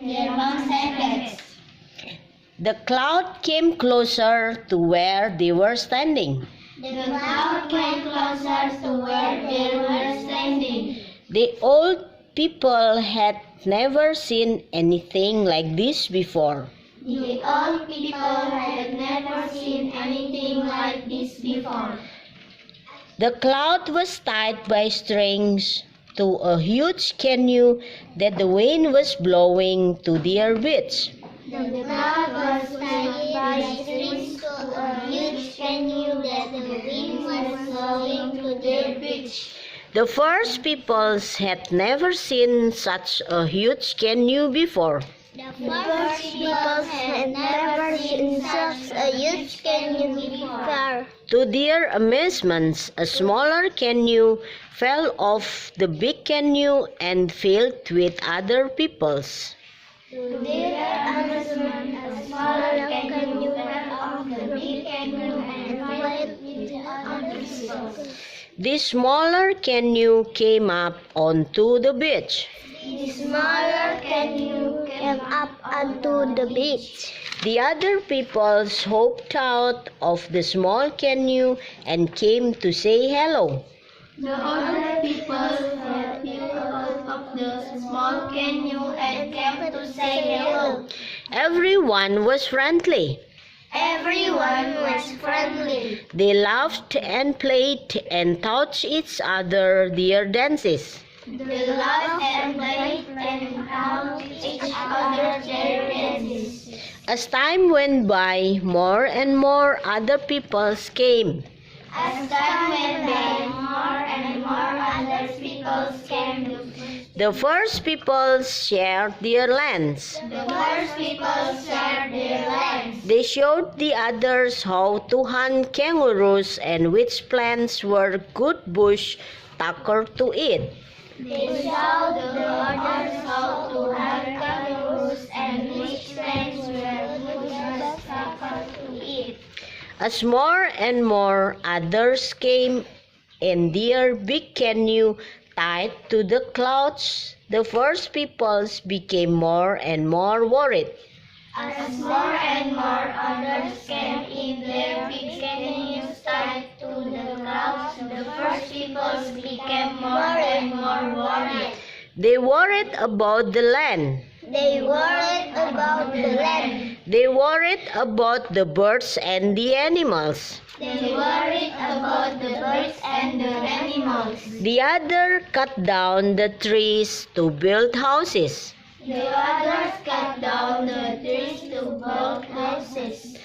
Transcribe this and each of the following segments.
their moms and dads. The cloud came closer to where they were standing. The cloud came closer to where they were standing. The old people had never seen anything like this before. The old people had never seen anything like this before. The cloud was tied by strings to a huge canoe that the wind was blowing to their beach. The cloud was tied by strings to a huge canoe that the wind was blowing to their beach. The first peoples had never seen such a huge canoe before. The first people had never seen such a huge canoe before. To their amazement, a smaller canoe fell off the big canoe and filled with other peoples. To their amazement, a smaller canoe fell off the big canoe and filled with other people. The smaller canoe came up onto the beach. The smaller canoe came up onto the beach. The other peoples hopped out of the small canoe and came to say hello. The other people had built out of the small canoe and came to say hello. Everyone was friendly. Everyone was friendly. They laughed and played and taught each other their dances. They laughed and played and taught each other their dances. As time went by, more and more other peoples came. As time went by, more and more other people came. The first peoples shared their lands. The first people shared their lands. They showed the others how to hunt kangaroos and which plants were good bush tucker to eat. They showed the others how to hunt kangaroos and which plants were good to eat. As more and more others came in their big canoe tied to the clouds, the first peoples became more and more worried. As more and more others came in their big canoes tied to the clouds, the first peoples became more and more worried. They worried about the land. They worried about the land. They worried about the birds and the animals. They worried about the birds and the animals. The other cut down the trees to build houses. The others cut down the trees to build houses.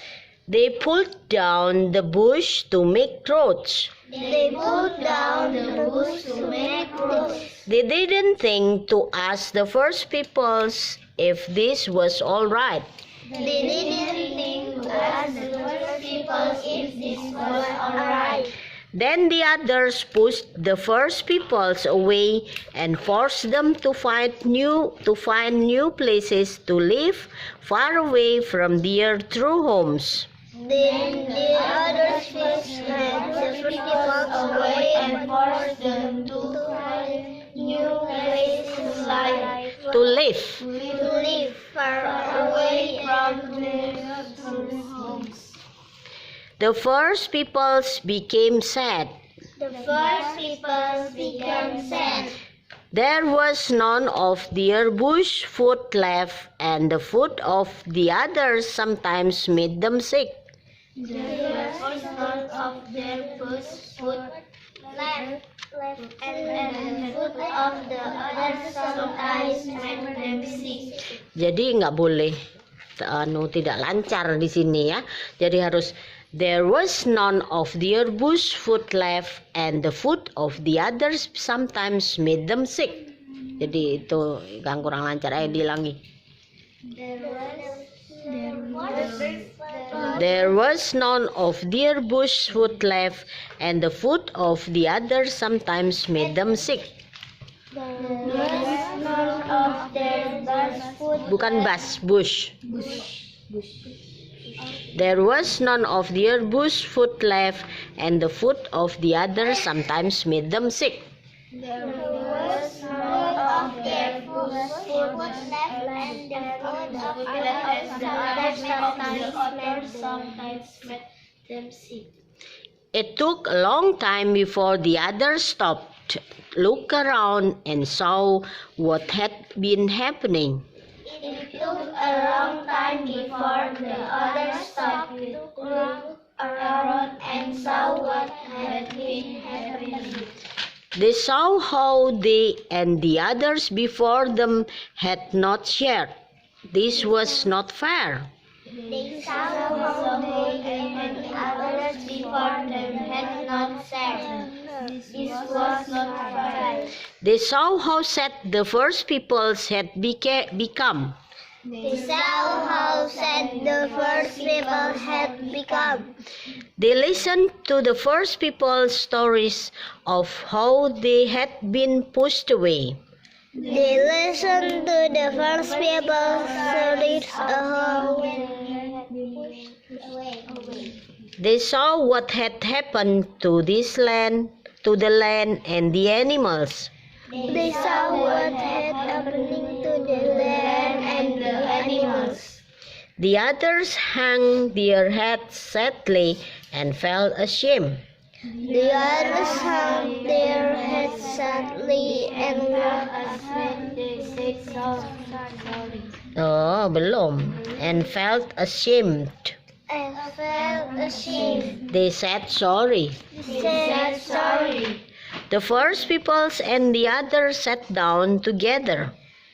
They pulled down the bush to make roads. They pulled down the bush to make roads. They didn't think to ask the first peoples if this was all right. They didn't think to ask the first people if this was alright. Then the others pushed the first peoples away and forced them to find new places to live far away from their true homes. Then the others pushed the first people away and forced them to find new places To live. to live far away from their true homes. The first peoples became sad. The first people became sad. There was none of their bush food left, and the food of the others sometimes made them sick. There was none of their bush food left, and the food of the others sometimes made them sick. Jadi nggak boleh tidak lancar di sini ya. Jadi harus there was none of their bush food left, and the food of the others sometimes made them sick. Jadi itu yang kurang lancar, dilangi. There was none of their bush food left, and the food of the others sometimes made them sick. There was none of their bush food. Bukan bush. There was none of their bush food left, and the food of the others sometimes made them sick. There was none of their food food left and the food of the others sometimes made them sick. It took a long time before the others stopped, looked around, and saw what had been happening. It took a long time before the others stopped to look around and saw what had been happening. They saw how they and the others before them had not shared. This was not fair. They saw how they and the others before them had not shared. This was not fair. They saw how sad the first peoples had become. They saw how sad the first people had become. They listened to the first people's stories of how they had been pushed away. They listened to the first people's stories of how They saw what had happened to this land, to the land and the animals. they saw what had happening to the land and the animals. The others hung their heads sadly and felt ashamed. The others hung their heads sadly and felt ashamed. They said sorry. Oh, belum. And felt ashamed. And felt ashamed. They said sorry. They said sorry. The first peoples and the others sat down together.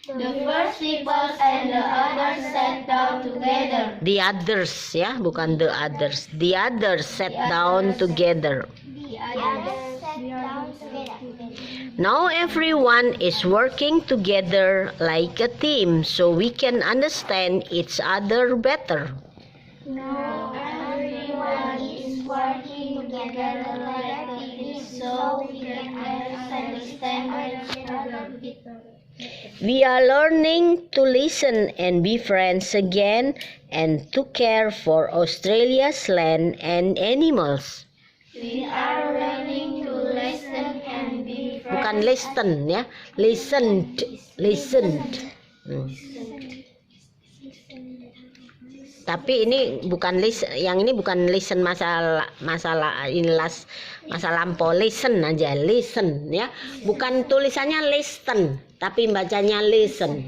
The first people and the others sat down together. The others, ya, bukan the others. The others sat down together. The others sat down together. Now everyone is working together like a team so we can understand each other better. Now everyone is working together like a team so we can understand each other better. We are learning to listen and be friends again and to care for Australia's land and animals. We are learning to listen and be friends. Bukan listen ya, listened. Tapi ini bukan listen, yang ini bukan listen masalah masa lampau, listen aja, listen ya. Bukan tulisannya listen, tapi bacanya listen.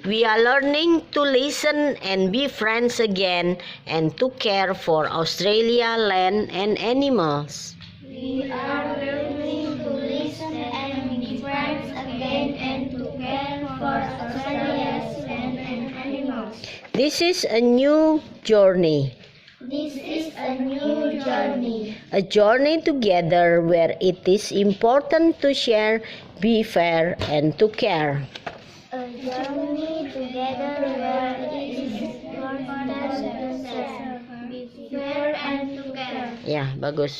We are learning to listen and be friends again and to care for Australia land and animals. We are learning to listen and be friends again and to care for Australia's land and animals. This is a new journey. This is a new journey. A journey together where it is important to share, be fair, and to care. A journey together where it is important to share, be fair, and to care. Ya, bagus.